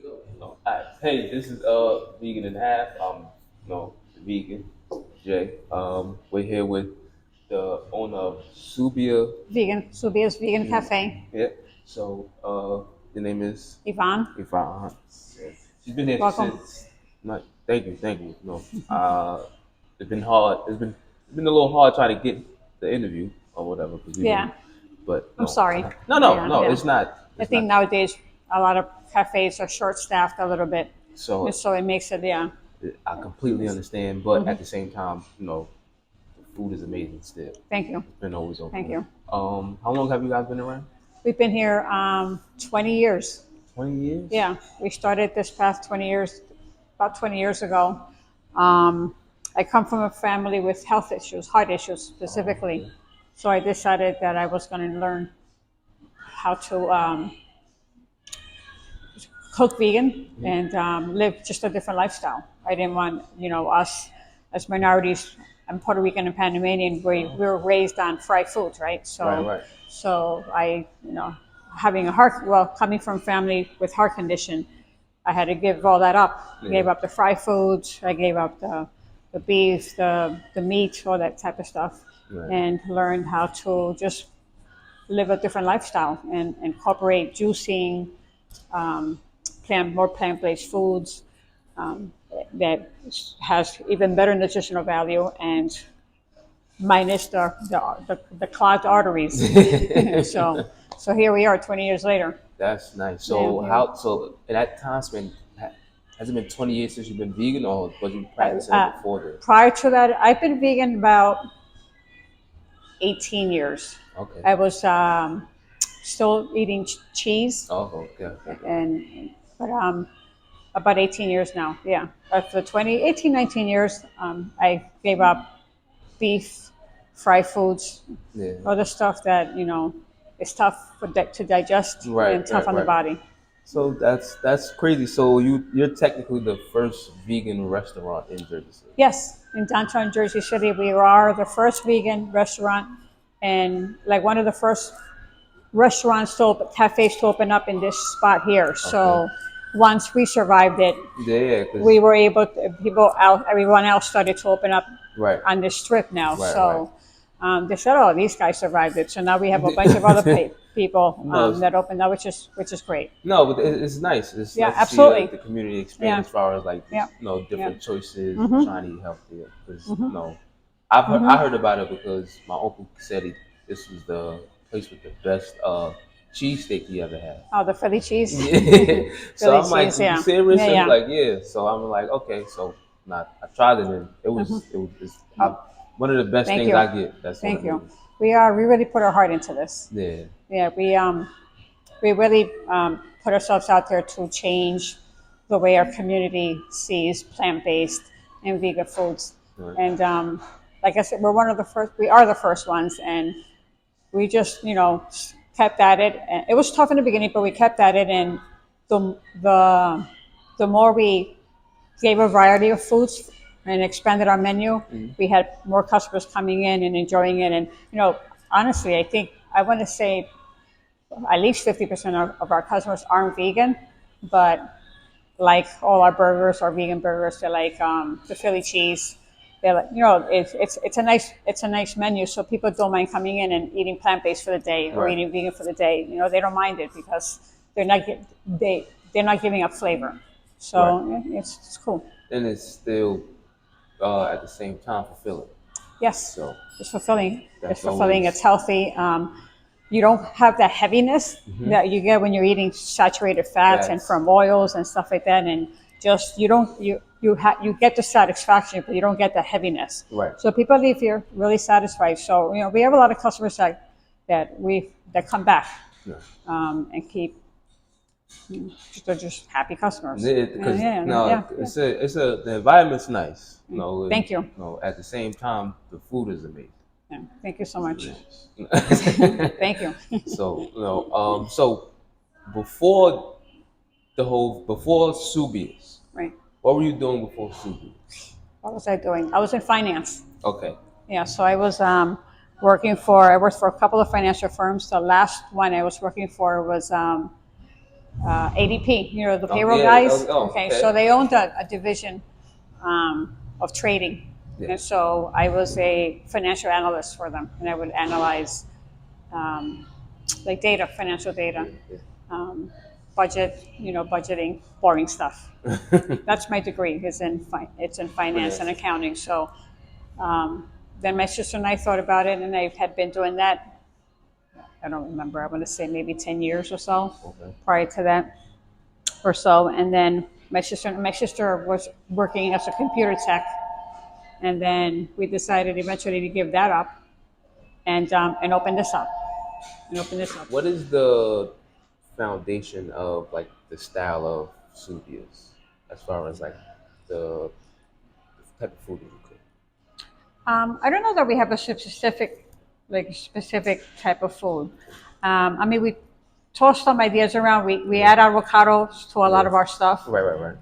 No. Hey, this is Vegan and a Half. No vegan, Jay. We're here with the owner of Subias Vegan Vegan. Cafe. Yeah. So the name is Yvonne, Yvonne. Yeah. She's been here welcome. since. Not, thank you. No. It's been hard. It's been a little hard trying to get the interview or whatever because we've been. Yeah, But I'm no, sorry. no. Yeah. It's not. I It's think not. nowadays a lot of cafes are short-staffed a little bit, and So so it makes it, yeah. I completely understand, but at the same time, the food is amazing still. It's Thank you. been always Thank open. you. How long have you guys been around? We've been here 20 years. 20 years. Yeah, we started this past 20 years, about 20 years ago. Um, I come from a family with health issues, heart issues specifically. Okay. So I decided that I was going to learn how to cook vegan and live just a different lifestyle. I didn't want, us as minorities. I'm Puerto Rican and Panamanian. We were raised on fried foods, right? Right, So, right. so I, coming from family with heart condition, I had to give all that up. I gave Yeah. up the fried foods. I gave up the beef, the meat, all that type of stuff, Right. and learned how to just live a different lifestyle and incorporate juicing, more plant-based foods that has even better nutritional value and minus the clogged arteries. So here we are 20 years later. That's nice. Yeah, So yeah. so at that time, has it been 20 years since you've been vegan, or was you practicing it before this? Prior to that, I've been vegan about 18 years. Okay. I was still eating cheese, Oh, okay. but about 18 years now. Yeah, for 18, 19 years, I gave up beef, fried foods, Yeah. other stuff that is tough to digest Right, and tough right, on the right. body. So that's crazy. So you're technically the first vegan restaurant in Jersey City. Yes, in downtown Jersey City, we are the first vegan restaurant and like one of the first cafes to open up in this spot here. Okay. So once we survived it, Yeah, we because were able to, everyone else started to open up right, on this strip now. right. So they said, "Oh, these guys survived it." So now we have a bunch of other people No, that opened up, which is great. no, but it's nice. It's Yeah, nice to see absolutely. the community expand Yeah, as far as like yeah, yeah. different choices, Mm-hmm. trying to eat healthier. Because I heard about it because my uncle said this was the place with the best cheesesteak he ever had. Oh, the Philly cheese. Yeah. So Philly I'm like, cheese. "Are you Yeah, serious?" yeah, And he's yeah. like, "Yeah." So I'm like, "Okay." So I tried it and one of the best Thank things you. I get. That's what Thank it you. is. We really put our heart into this. Yeah. Yeah, we really put ourselves out there to change the way our community sees plant-based and vegan foods. Right. And like I said, we're one of the first. We are the first ones, and we just kept at it. And it was tough in the beginning, but we kept at it. And the the the more we gave a variety of foods and expanded our menu, we had more customers coming in and enjoying it. And honestly, I think I want to say at least 50% of our customers aren't vegan, but like all our burgers, our vegan burgers, they're like the Philly cheese. They're like, it's a nice menu, so people don't mind coming in and eating plant based for the day or Right. eating vegan for the day. They don't mind it because they're not giving up flavor. So Right. yeah, it's cool. And it's still at the same time fulfilling. Yes, So it's fulfilling. that's It's fulfilling. always It's healthy. You don't have that heaviness that you get when you're eating saturated fats and Fats. from oils and stuff like that, and just you get the satisfaction, but you don't get the heaviness. Right. So people leave here really satisfied. So we have a lot of customers that come back Yeah. and keep. They're just happy customers. Because Yeah. the environment's nice. Thank you. At the same time, the food is amazing. Yeah. Thank you so much. Yes. Thank you. So before before Subias, Right. what were you doing before Subias? What was I doing? I was in finance. Okay. Yeah, so I was I worked for a couple of financial firms. The last one I was working for was ADP, the Oh payroll yeah. guys. Oh, Okay, so okay. they owned a division of trading, Yeah. and so I was a financial analyst for them, and I would analyze um, like data, financial data, Yeah. um, budget, budgeting, boring stuff. Yeah. That's my degree. It's in finance and Finance. accounting. So then my sister and I thought about it, and I had been doing that. I don't remember. I want to say maybe 10 years or so Okay. prior to that, or so. And then my sister was working as a computer tech, and then we decided eventually to give that up and open this up and open this up. What is the foundation of like the style of Subias as far as like the type of food that you cook? I don't know that we have a specific type of food. I mean, we toss some ideas around. We add avocados to a lot Yeah. of our stuff, Right.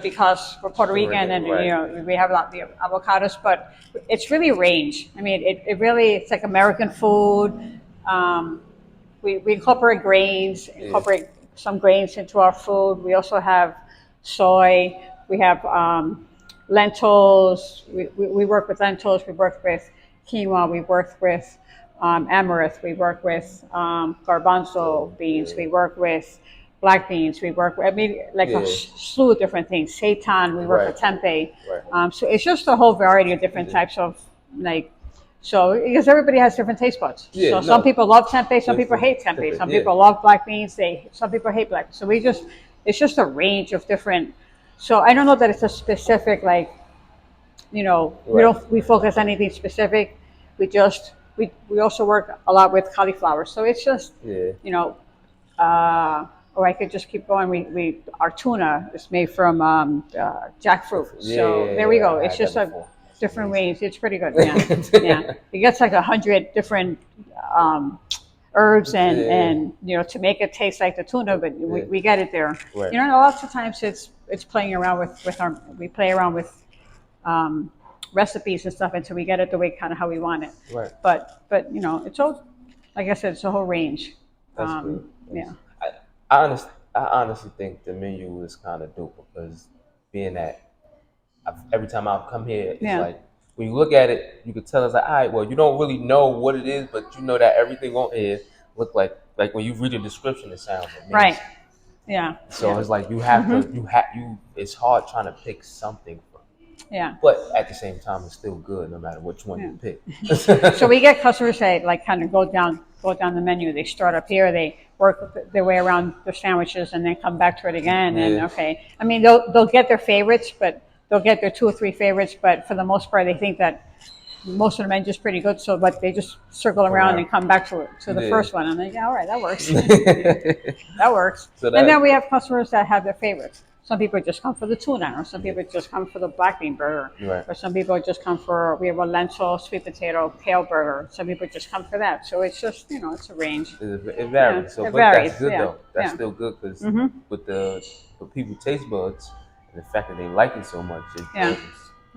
because we're Puerto Rican and Right. we have a lot of avocados, but it's really range. I mean, it really, it's like American food. Um, we incorporate grains, Yeah. incorporate some grains into our food. We also have soy. We have lentils. We work with lentils. We work with quinoa. We work with amaranth. We work with garbanzo beans. Yeah. We work with black beans. We work with, I mean, like a Yeah. slew of different things. Seitan. We work Right. with tempeh. Right. So it's just a whole variety of different Yeah. types of like so because everybody has different taste buds. Yeah, So some no. people love tempeh, some That's people hate the tempeh, some yeah. people love black beans, some people hate black. So it's just a range of different. So I don't know that it's a specific like, Right. we focus on anything specific. We also work a lot with cauliflower. So it's just Yeah. you know, or I could just keep going. We our tuna is made from jackfruit. So there we go. I It's had just that a before. That's different amazing. ways. It's pretty good. Yeah, yeah. It gets like 100 different um, herbs Yeah. and to make it taste like the tuna, but Yeah. we get it there. Right. Lots of times it's playing around with our we play around with recipes and stuff until we get it the way kind of how we want it. Right. But it's all like I said, it's a whole range. That's good. Yeah. I honestly think the menu is kind of dope because being that every time I've come here, it's Yeah. like when you look at it, you could tell it's like, all right, well, you don't really know what it is, but you know that everything on here look like when you read the description, it sounds amazing. Right. Yeah. So Yeah. it's like you have to it's hard trying to pick something from it. Yeah. But at the same time, it's still good no matter which one you pick. So we get customers that like kind of go down the menu. They start up here, they work their way around the sandwiches, and then come back to it again. And Yeah. okay, I mean they'll get their favorites, but they'll get their 2 or 3 favorites. But for the most part, they think that most of the menus is pretty good. So, but they just circle around and come back to the Yeah. first one, and they go, all right, that works. That works. So And then we have customers that have their favorites. Some people just come for the tuna, or some people just come for the black bean burger, Right. or some people just come for we have a lentil, sweet potato, kale burger. Some people just come for that. So it's just it's a range. It varies. Yeah, So, it but varies, that's good yeah, though. That's yeah. still good because with the people's taste buds and the fact that they like it so much, it Yeah. goes,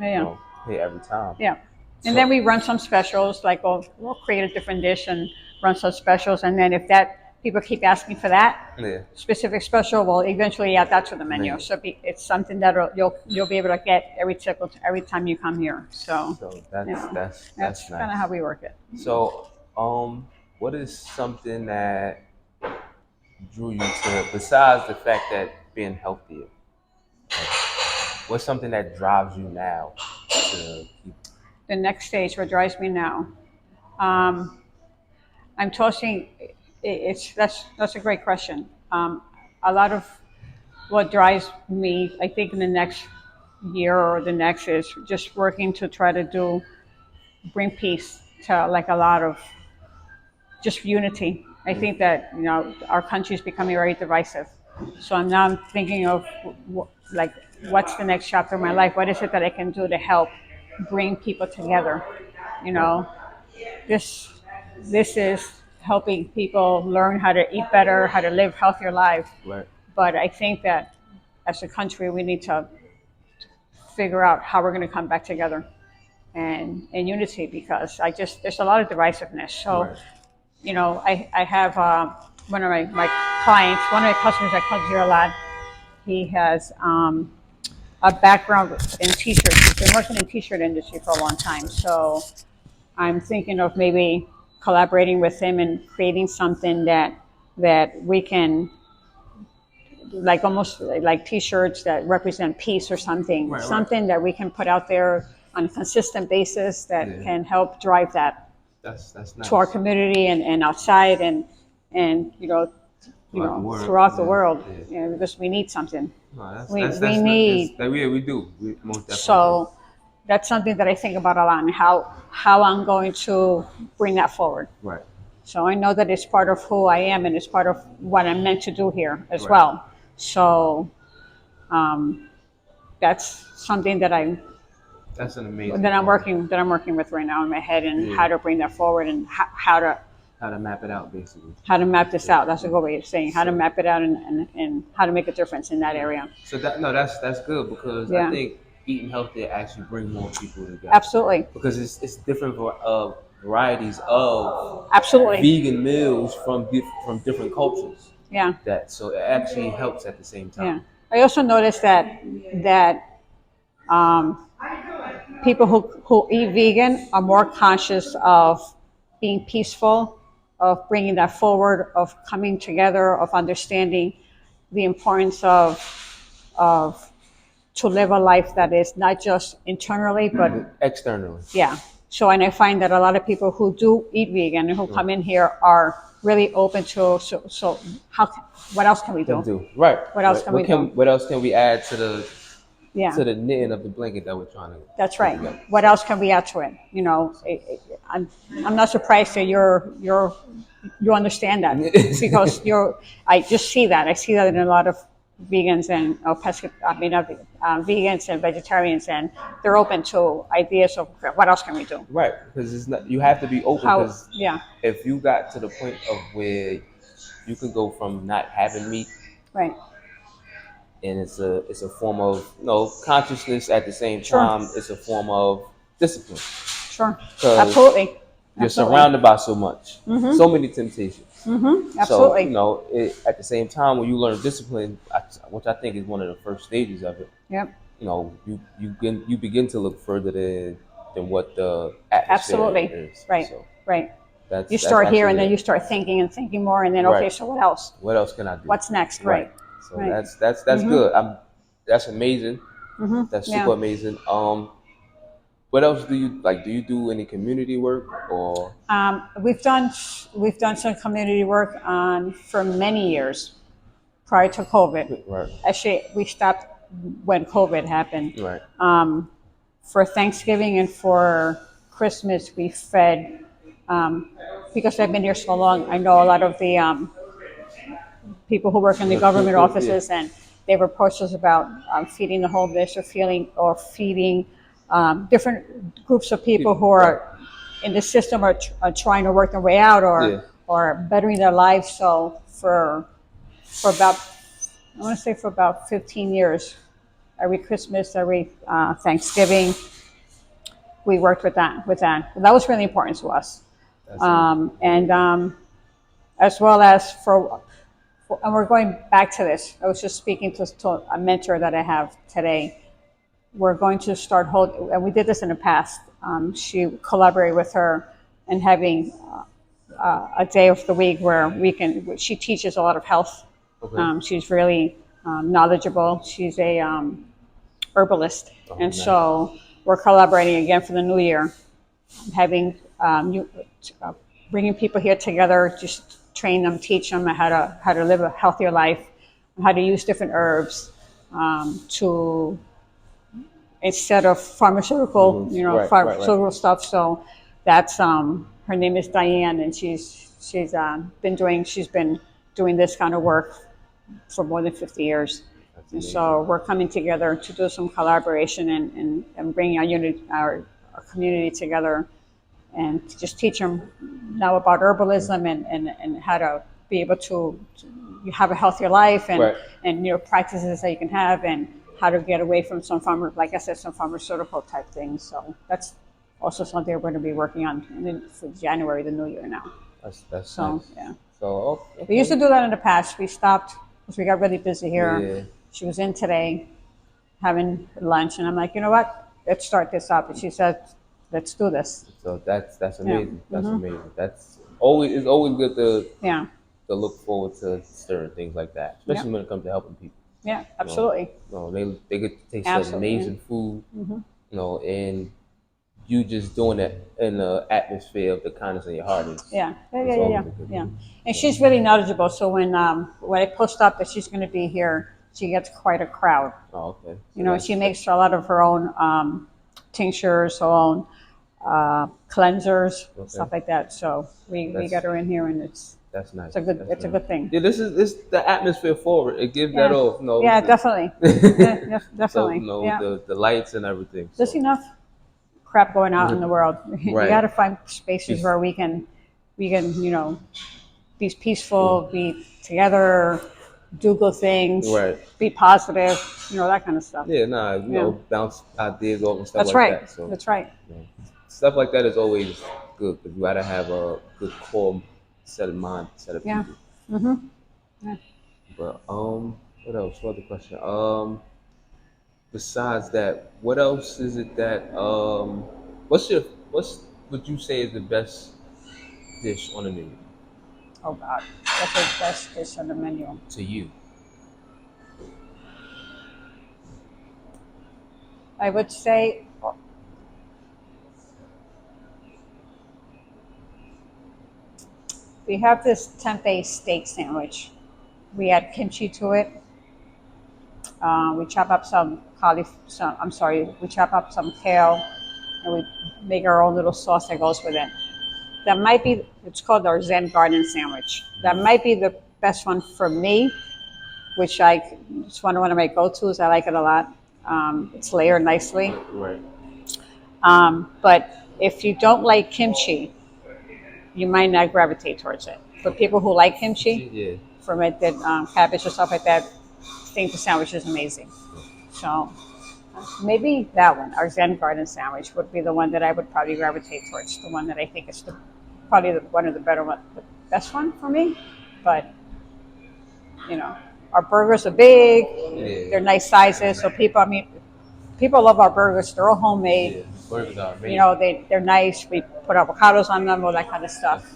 Yeah. hey, every time. Yeah. And So- then we run some specials, like we'll create a different dish and run some specials. And then if people keep asking for that Yeah. specific special, we'll eventually add that to the menu. Menu. So it's something that you'll be able to get every time you come here. So So that's Yeah. that's that's nice. kind of how we work it. So, what is something that drew you to besides the fact that being healthier? What's something that drives you now to keep? The next stage, what drives me now, I'm tossing. That's a great question. A lot of what drives me, I think, in the next year or the next is just working to try to bring peace to like a lot of just unity. I think that our country is becoming very divisive. So I'm now thinking of like what's the next chapter of my life? What is it that I can do to help bring people together? This is helping people learn how to eat better, how to live healthier lives. Right. But I think that as a country, we need to figure out how we're going to come back together and in unity because there's a lot of divisiveness. So, Right. I have one of my clients, one of the customers that comes here a lot, he has a background in t-shirts. He's been working in t-shirt industry for a long time. So I'm thinking of maybe collaborating with him and creating something that we can, like almost like t-shirts that represent peace or something, something that we can put out there on a consistent basis that can help drive that That's nice. to our community and outside and throughout the world, because we need something. No, We need. we do. We most definitely So that's something that I think about a lot, and how I'm going to bring that forward. do. Right. So I know that it's part of who I am, and it's part of what I'm meant to do here as well. So that's something that That's an amazing. I'm working with right now in my head, and how to bring that forward, and how to map it out, basically. How to map this out. That's a good way of saying how to map it out and how to make a difference in that area. So that's good because I think eating healthy actually bring more people together. Absolutely. Because it's different varieties of absolutely vegan meals from different cultures. Yeah. So it actually helps at the same time. Yeah. I also noticed that people who eat vegan are more conscious of being peaceful, of bringing that forward, of coming together, of understanding the importance of to live a life that is not just internally but externally. Yeah. So, and I find that a lot of people who do eat vegan and who come in here are really open to. So what else can we do? Right. What else can we do? What else can we add to the to the knitting of the blanket that we're trying to? That's right. What else can we add to it? I'm not surprised that you understand that because I just see that. I see that in a lot of vegans and vegans and vegetarians, and they're open to ideas of what else can we do. Right, because it's not. You have to be open. Because if you got to the point of where you can go from not having meat, right, and it's a form of consciousness at the same time. It's a form of discipline. Sure, absolutely. You're surrounded by so much, so many temptations. Absolutely. So at the same time, when you learn discipline, which I think is one of the first stages of it. Yep. You begin to look further than what the atmosphere is. Right. So right. You start here, and then you start thinking and thinking more, and then so what else? What else can I do? What's next? Right. So that's good. That's amazing. That's super amazing. What else do you like? Do you do any community work or? We've done some community work for many years prior to COVID. Right. Actually, we stopped when COVID happened. Right. For Thanksgiving and for Christmas, we fed. Because I've been here so long, I know a lot of the people who work in the government offices, and they've approached us about feeding the homeless or feeding different groups of people who are in the system are trying to work their way out or bettering their lives. So for about 15 years, every Christmas, every Thanksgiving, we worked with that. That was really important to us. As well as and we're going back to this. I was just speaking to a mentor that I have today. We're going to start and we did this in the past. She collaborated with her and having a day of the week where she teaches a lot of health. Okay. She's really knowledgeable. She's a herbalist. And nice. So we're collaborating again for the new year, having bringing people here together, just train them, teach them how to live a healthier life, how to use different herbs instead of pharmaceutical, pharmaceutical stuff. So that's her name is Diane, and she's been doing this kind of work for more than 50 years. And so we're coming together to do some collaboration and bring our community together and just teach them now about herbalism and how to be able to have a healthier life and practices that you can have and how to get away from some pharmaceutical type things. So that's also something we're going to be working on for January, the new year now. That's So nice. yeah, So oh, we used to okay. do that in the past. We stopped because we got really busy here. Yeah. She was in today having lunch, and I'm like, you know what? Let's start this up. And she said, let's do this. So that's Yeah, amazing. That's amazing. That's always it's always good yeah, to look forward to certain things like that, yeah, especially when it comes to helping people. yeah. You know, Absolutely, they get to taste the absolutely. amazing food. And you just doing it in the atmosphere of the kindness in your heart is Yeah, yeah, yeah, it's yeah, yeah, always a good yeah. thing. And she's really knowledgeable. So when I post up that she's going to be here, she gets quite a crowd. Oh, okay. You So know, she makes a lot of her own tinctures, her own cleansers, okay. stuff like that. So we That's got her in here, and that's nice. it's a Nice. good thing. Yeah, this the atmosphere for it. It gives that Yeah, off. No, yeah, definitely, yeah, so definitely, yeah. the lights and everything. There's So enough crap going out in the world. You got right. to find spaces Peace. where we can, be peaceful, be together, do good things, Right. be positive, that kind of stuff. Yeah, nah, Yeah, bounce ideas off and stuff that's like right. that. So That's right. you know, stuff like that is always good because you got to have a good core set of mind, set of Yeah. people. Yeah. But what else? What other question? Besides that, what else is it that what's would you say is the best dish on the menu Oh God, that's the best dish on the menu. to you? I would say we have this tempeh steak sandwich. We add kimchi to it. We chop up we chop up some kale, and we make our own little sauce that goes with it. It's called our Zen Garden sandwich. That might be the best one for me, it's one of my go-tos. I like it a lot. It's layered nicely. Right. But if you don't like kimchi, you might not gravitate towards it. For people who like kimchi, Yeah. fermented cabbage or stuff like that, I think the sandwich is amazing. So maybe that one, our Zen Garden sandwich, would be the one that I would probably gravitate towards. The one that I think is one of the better one, the best one for me. But our burgers are big; Yeah. they're nice sizes. So people love our burgers. They're all homemade. Yeah. Burgers are amazing. They're nice. We put avocados on them, all that kind of stuff.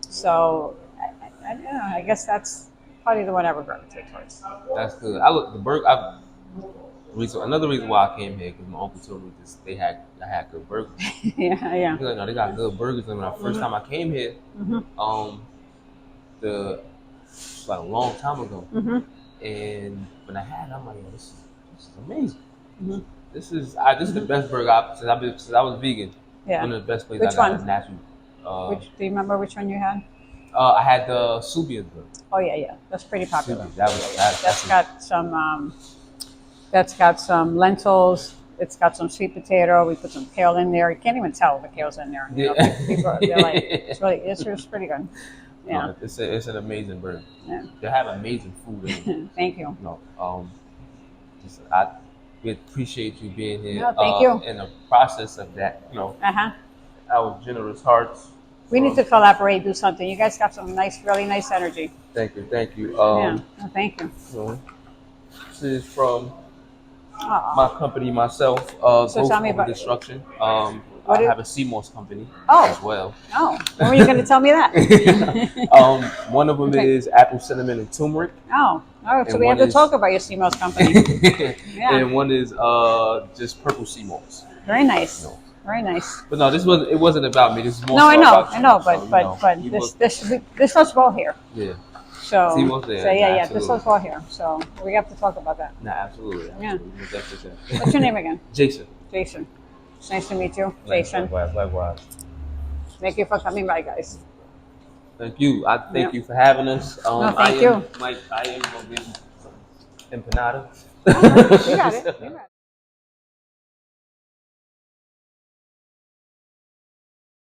So I don't know. I guess that's probably the one I would gravitate towards. That's good. I look the burger. Another reason why I came here because my uncle told me this. I had good burgers. Yeah, yeah. He's like, no, they got good burgers. And when I first time I came here, the it's like a long time ago, and when I had, it, I'm like, yo, this is amazing. This is the best burger since I was vegan. Yeah. One of the best places Which I got one? natural. Do you remember which one you had? I had the Subias burger. Oh yeah, yeah. That's pretty popular. Subias. That's got some lentils. It's got some sweet potato. We put some kale in there. You can't even tell the kale's in there. They're like, it's pretty good. Yeah. No, it's an amazing burger. Yeah. They have amazing food. Thank you. We appreciate you being here. No, thank you. In the process of that, our generous hearts. We need to collaborate, do something. You guys got some really nice energy. Thank you. Yeah. No, thank you. This is from Aw. my company, myself, So tell me about Destruction. What I is- have a CMOS company Oh. as well. Oh, when were you going to tell me that? One of them Okay. is apple, cinnamon, and turmeric. Oh, so And we have one to talk about your CMOS company. Yeah. And one is just purple CMOS. Very nice. No. Very nice. But no, it wasn't about me. This is more No, so I know, about I you. know, So, but this was well here. Yeah. So, CMOS there, so yeah, this absolutely. was well here. So we have to talk about that. Nah, absolutely. Yeah. Absolutely. What's your name again? Jason. Jason. It's nice to meet you, Jason. Likewise. Thank you for coming by, guys. Thank you. I thank Yeah. you for having us. Thank you. Mike, I am gonna give you some empanadas. You got it. You got it.